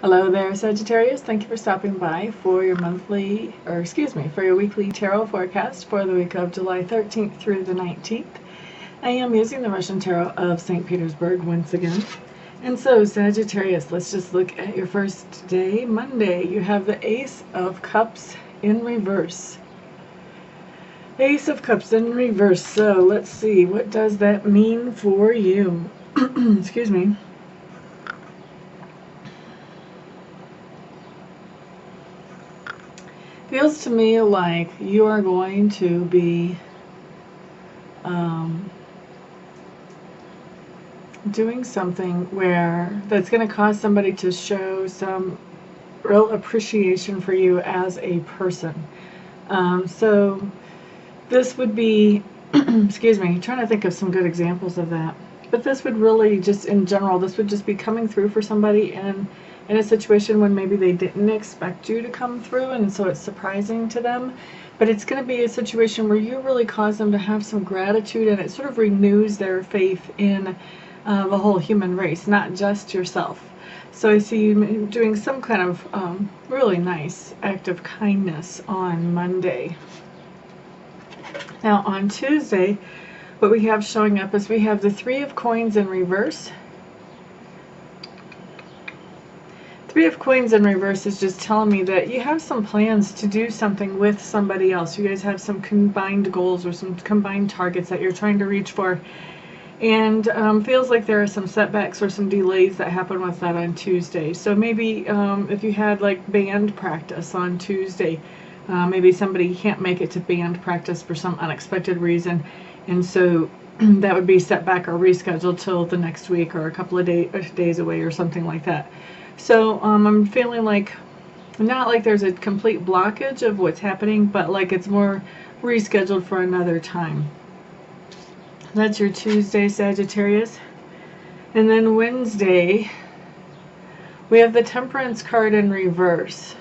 Hello there, Sagittarius. Thank you for stopping by for your for your weekly tarot forecast for the week of July 13th through the 19th. I am using the Russian Tarot of St. Petersburg once again. And so, Sagittarius, let's just look at your first day, Monday. You have the Ace of Cups in reverse. Ace of Cups in reverse. So, let's see, what does that mean for you? Excuse me. Feels to me like you are going to be doing something that's going to cause somebody to show some real appreciation for you as a person. So this would be, excuse me, trying to think of some good examples of that. But this would really just, in general, this would just be coming through for somebody in a situation when maybe they didn't expect you to come through, and so it's surprising to them. But it's going to be a situation where you really cause them to have some gratitude, and it sort of renews their faith in the whole human race, not just yourself. So I see you doing some kind of really nice act of kindness on Monday. Now on Tuesday, what we have showing up is we have the Three of Coins in reverse. Three of Coins in reverse is just telling me that you have some plans to do something with somebody else. You guys have some combined goals or some combined targets that you're trying to reach for. And feels like there are some setbacks or some delays that happen with that on Tuesday. So maybe if you had like band practice on Tuesday, maybe somebody can't make it to band practice for some unexpected reason. And so that would be set back or rescheduled till the next week or a couple of days away or something like that. So I'm feeling like, not like there's a complete blockage of what's happening, but like it's more rescheduled for another time. That's your Tuesday, Sagittarius. And then Wednesday, we have the Temperance card in reverse.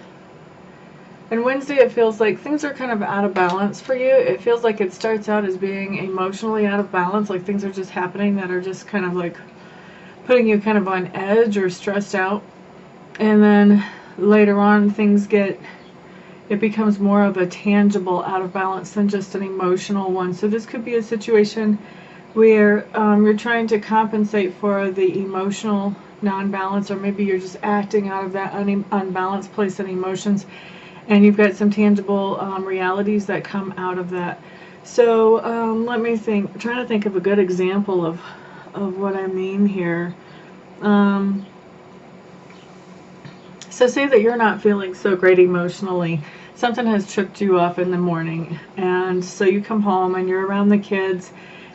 And Wednesday, it feels like things are kind of out of balance for you. It feels like it starts out as being emotionally out of balance, like things are just happening that are just kind of like putting you kind of on edge or stressed out. And then later on, it becomes more of a tangible out of balance than just an emotional one. So this could be a situation where you're trying to compensate for the emotional non-balance, or maybe you're just acting out of that unbalanced place in emotions, and you've got some tangible realities that come out of that. So let me think. I'm trying to think of a good example of what I mean here. So say that you're not feeling so great emotionally. Something has tripped you off in the morning, and so you come home and you're around the kids,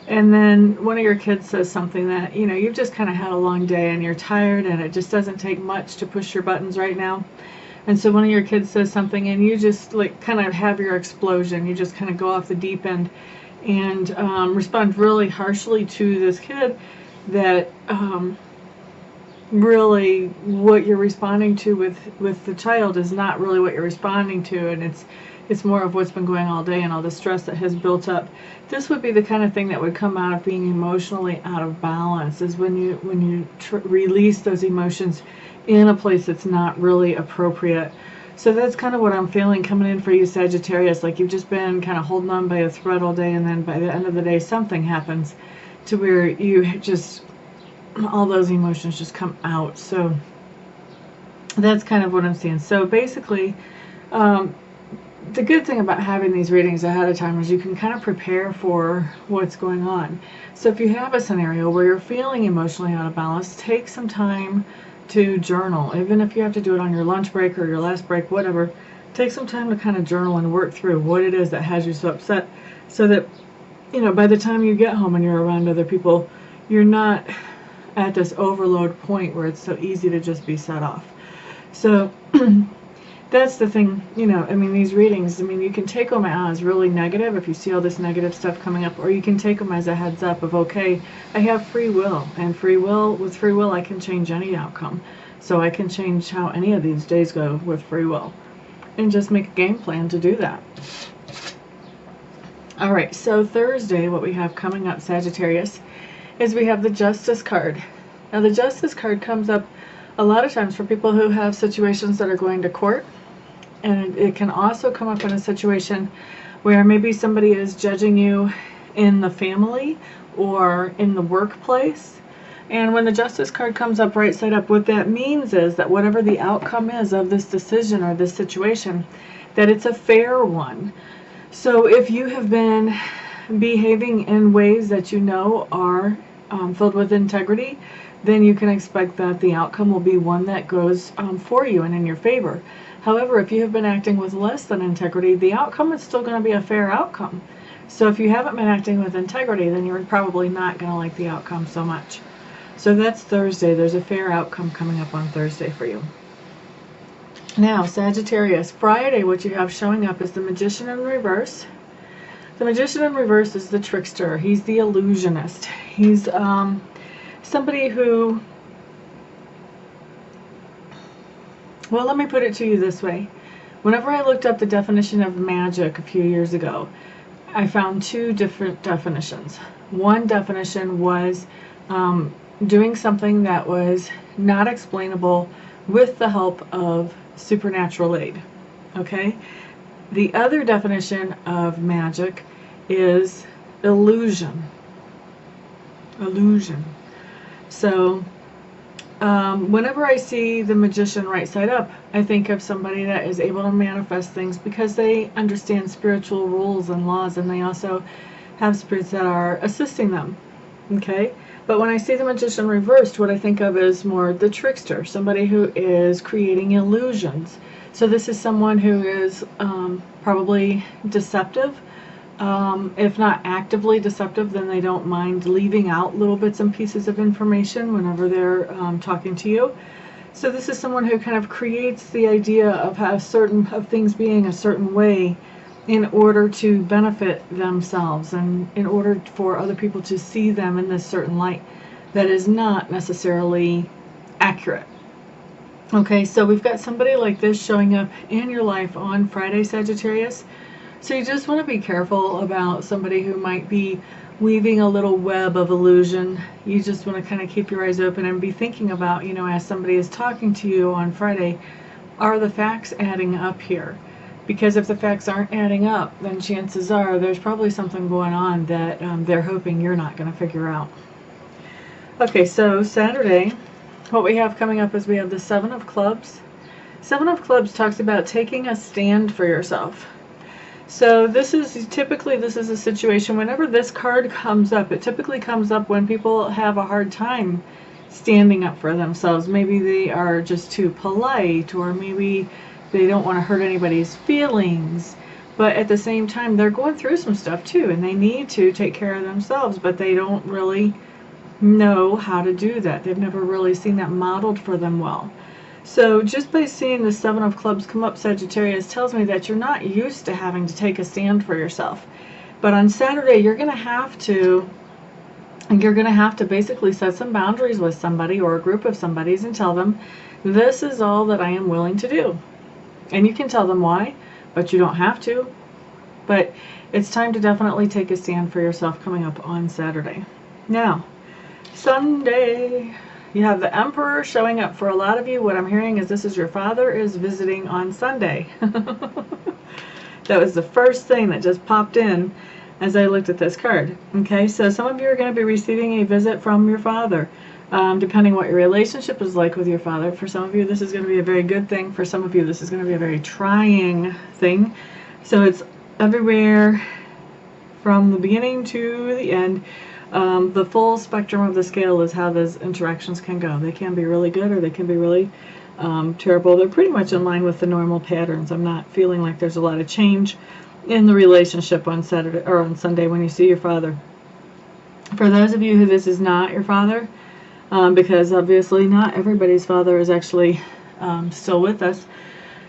and then one of your kids says something that, you know, you've just kind of had a long day and you're tired and it just doesn't take much to push your buttons right now. And so one of your kids says something and you just like kind of have your explosion. You just kind of go off the deep end and respond really harshly to this kid that really what you're responding to with the child is not really what you're responding to, and it's more of what's been going all day and all the stress that has built up. This would be the kind of thing that would come out of being emotionally out of balance, is when you release those emotions in a place that's not really appropriate. So that's kind of what I'm feeling coming in for you, Sagittarius. Like you've just been kind of holding on by a thread all day, and then by the end of the day something happens to where you just, all those emotions just come out. So that's kind of what I'm seeing. So basically, the good thing about having these readings ahead of time is you can kind of prepare for what's going on. So if you have a scenario where you're feeling emotionally out of balance, take some time to journal. Even if you have to do it on your lunch break or your last break, whatever, take some time to kind of journal and work through what it is that has you so upset, so that, you know, by the time you get home and you're around other people, you're not at this overload point where it's so easy to just be set off. So that's the thing, you know, I mean, these readings, I mean, you can take them as really negative if you see all this negative stuff coming up, or you can take them as a heads up of, okay, I have free will, and with free will I can change any outcome. So I can change how any of these days go with free will, and just make a game plan to do that. All right, so Thursday, what we have coming up, Sagittarius, is we have the Justice card. Now the Justice card comes up a lot of times for people who have situations that are going to court, and it can also come up in a situation where maybe somebody is judging you in the family or in the workplace. And when the Justice card comes up right side up, what that means is that whatever the outcome is of this decision or this situation, that it's a fair one. So if you have been behaving in ways that you know are filled with integrity, then you can expect that the outcome will be one that goes for you and in your favor. However, if you have been acting with less than integrity, the outcome is still going to be a fair outcome. So if you haven't been acting with integrity, then you're probably not going to like the outcome so much. So that's Thursday. There's a fair outcome coming up on Thursday for you. Now, Sagittarius, Friday, what you have showing up is the Magician in reverse. The Magician in reverse is the trickster. He's the illusionist. He's somebody who, well, let me put it to you this way. Whenever I looked up the definition of magic a few years ago, I found two different definitions. One definition was doing something that was not explainable with the help of supernatural aid. Okay? The other definition of magic is illusion. Illusion. So, whenever I see the Magician right side up, I think of somebody that is able to manifest things because they understand spiritual rules and laws, and they also have spirits that are assisting them. Okay? But when I see the Magician reversed, what I think of is more the trickster, somebody who is creating illusions. So this is someone who is probably deceptive. If not actively deceptive, then they don't mind leaving out little bits and pieces of information whenever they're talking to you. So this is someone who kind of creates the idea of how of things being a certain way in order to benefit themselves and in order for other people to see them in this certain light that is not necessarily accurate. Okay, so we've got somebody like this showing up in your life on Friday, Sagittarius. So you just want to be careful about somebody who might be weaving a little web of illusion. You just want to kind of keep your eyes open and be thinking about, you know, as somebody is talking to you on Friday, are the facts adding up here? Because if the facts aren't adding up, then chances are there's probably something going on that they're hoping you're not going to figure out. Okay, so Saturday, what we have coming up is we have the Seven of Clubs. Seven of Clubs talks about taking a stand for yourself. So this is a situation, whenever this card comes up, it typically comes up when people have a hard time standing up for themselves. Maybe they are just too polite, or maybe they don't want to hurt anybody's feelings, but at the same time they're going through some stuff too, and they need to take care of themselves, but they don't really know how to do that. They've never really seen that modeled for them well. So just by seeing the Seven of Clubs come up, Sagittarius, tells me that you're not used to having to take a stand for yourself. But on Saturday, you're going to have to basically set some boundaries with somebody or a group of somebodies and tell them, this is all that I am willing to do. And you can tell them why, but you don't have to. But it's time to definitely take a stand for yourself coming up on Saturday. Now, Sunday, you have the Emperor showing up for a lot of you. What I'm hearing is this is your father is visiting on Sunday. That was the first thing that just popped in as I looked at this card. Okay, so some of you are going to be receiving a visit from your father. Depending what your relationship is like with your father. For some of you, this is going to be a very good thing. For some of you, this is going to be a very trying thing. So it's everywhere from the beginning to the end. The full spectrum of the scale is how those interactions can go. They can be really good, or they can be really terrible. They're pretty much in line with the normal patterns. I'm not feeling like there's a lot of change in the relationship on Saturday or on Sunday when you see your father. For those of you who this is not your father, because obviously not everybody's father is actually still with us.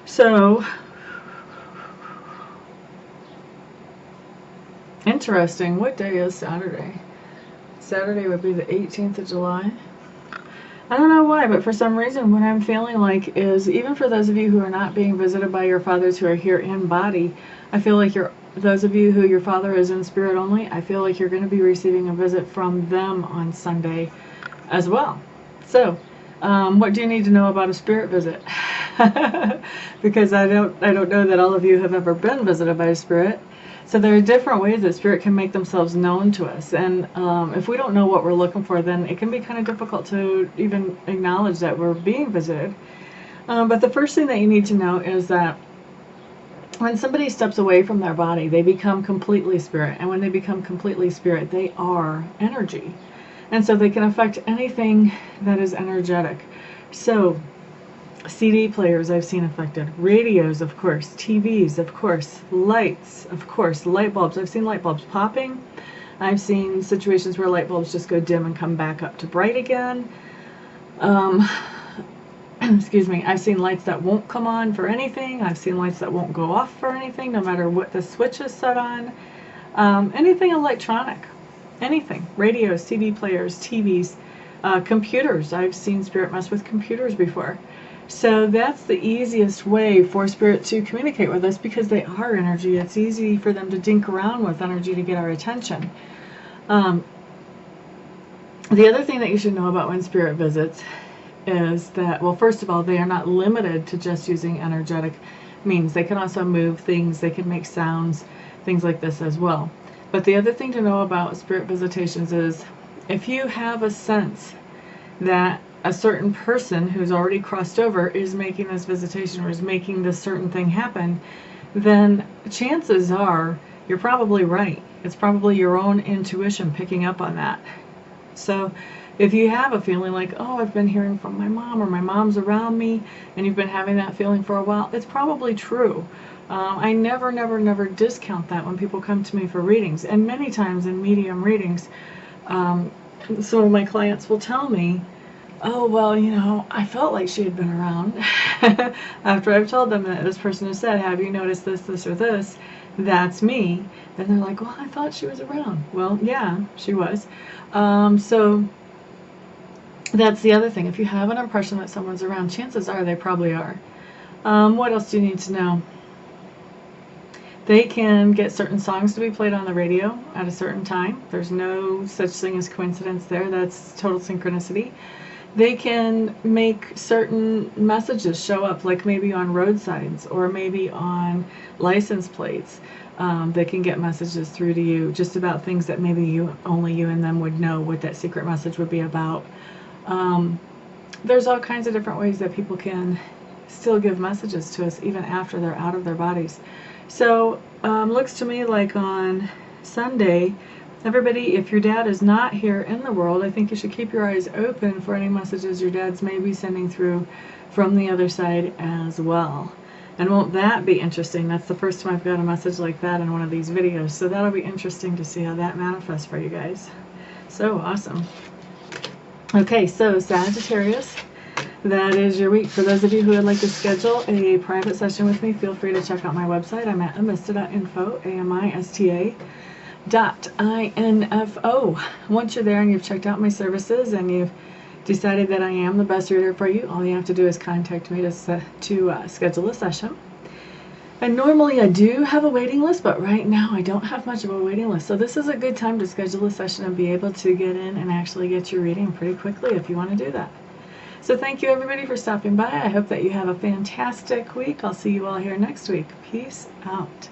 So, interesting. What day is Saturday? Saturday would be the 18th of July. I don't know why, but for some reason what I'm feeling like is, even for those of you who are not being visited by your fathers who are here in body, I feel like those of you who your father is in spirit only, I feel like you're going to be receiving a visit from them on Sunday as well. So, What do you need to know about a spirit visit? Because I don't know that all of you have ever been visited by a spirit. So there are different ways that spirit can make themselves known to us, and if we don't know what we're looking for, then it can be kind of difficult to even acknowledge that we're being visited. But the first thing that you need to know is that when somebody steps away from their body, they become completely spirit, and when they become completely spirit, they are energy, and so they can affect anything that is energetic. So CD players I've seen affected, radios of course, TVs of course, lights of course, light bulbs. I've seen light bulbs popping. I've seen situations where light bulbs just go dim and come back up to bright again. Excuse me, I've seen lights that won't come on for anything. I've seen lights that won't go off for anything, no matter what the switch is set on. Anything electronic, anything, radios, CD players, TVs, computers. I've seen spirit mess with computers before. So that's the easiest way for spirit to communicate with us, because they are energy. It's easy for them to dink around with energy to get our attention. The other thing that you should know about when spirit visits is that, well, first of all, they are not limited to just using energetic means. They can also move things, they can make sounds, things like this as well. But the other thing to know about spirit visitations is, if you have a sense that a certain person who's already crossed over is making this visitation or is making this certain thing happen, then chances are you're probably right. It's probably your own intuition picking up on that. So if you have a feeling like, oh, I've been hearing from my mom, or my mom's around me, and you've been having that feeling for a while, it's probably true. I never discount that when people come to me for readings. And many times in medium readings, some of my clients will tell me, oh, well, you know, I felt like she had been around. After I've told them that this person has said, have you noticed this, this, or this? That's me. Then they're like, well, I thought she was around. Well, yeah, she was. So that's the other thing. If you have an impression that someone's around, chances are they probably are. What else do you need to know? They can get certain songs to be played on the radio at a certain time. There's no such thing as coincidence there. That's total synchronicity. They can make certain messages show up, like maybe on roadsides or maybe on license plates. They can get messages through to you just about things that maybe only you and them would know what that secret message would be about. There's all kinds of different ways that people can still give messages to us even after they're out of their bodies. So looks to me like on Sunday, everybody, if your dad is not here in the world, I think you should keep your eyes open for any messages your dad's may be sending through from the other side as well. And won't that be interesting? That's the first time I've got a message like that in one of these videos. So that'll be interesting to see how that manifests for you guys. So awesome. Okay, so Sagittarius, that is your week. For those of you who would like to schedule a private session with me, feel free to check out my website. I'm at amista.info, amista.info. Once you're there and you've checked out my services and you've decided that I am the best reader for you, all you have to do is contact me to schedule a session. And normally I do have a waiting list, but right now I don't have much of a waiting list. So this is a good time to schedule a session and be able to get in and actually get your reading pretty quickly if you want to do that. So thank you everybody for stopping by. I hope that you have a fantastic week. I'll see you all here next week. Peace out.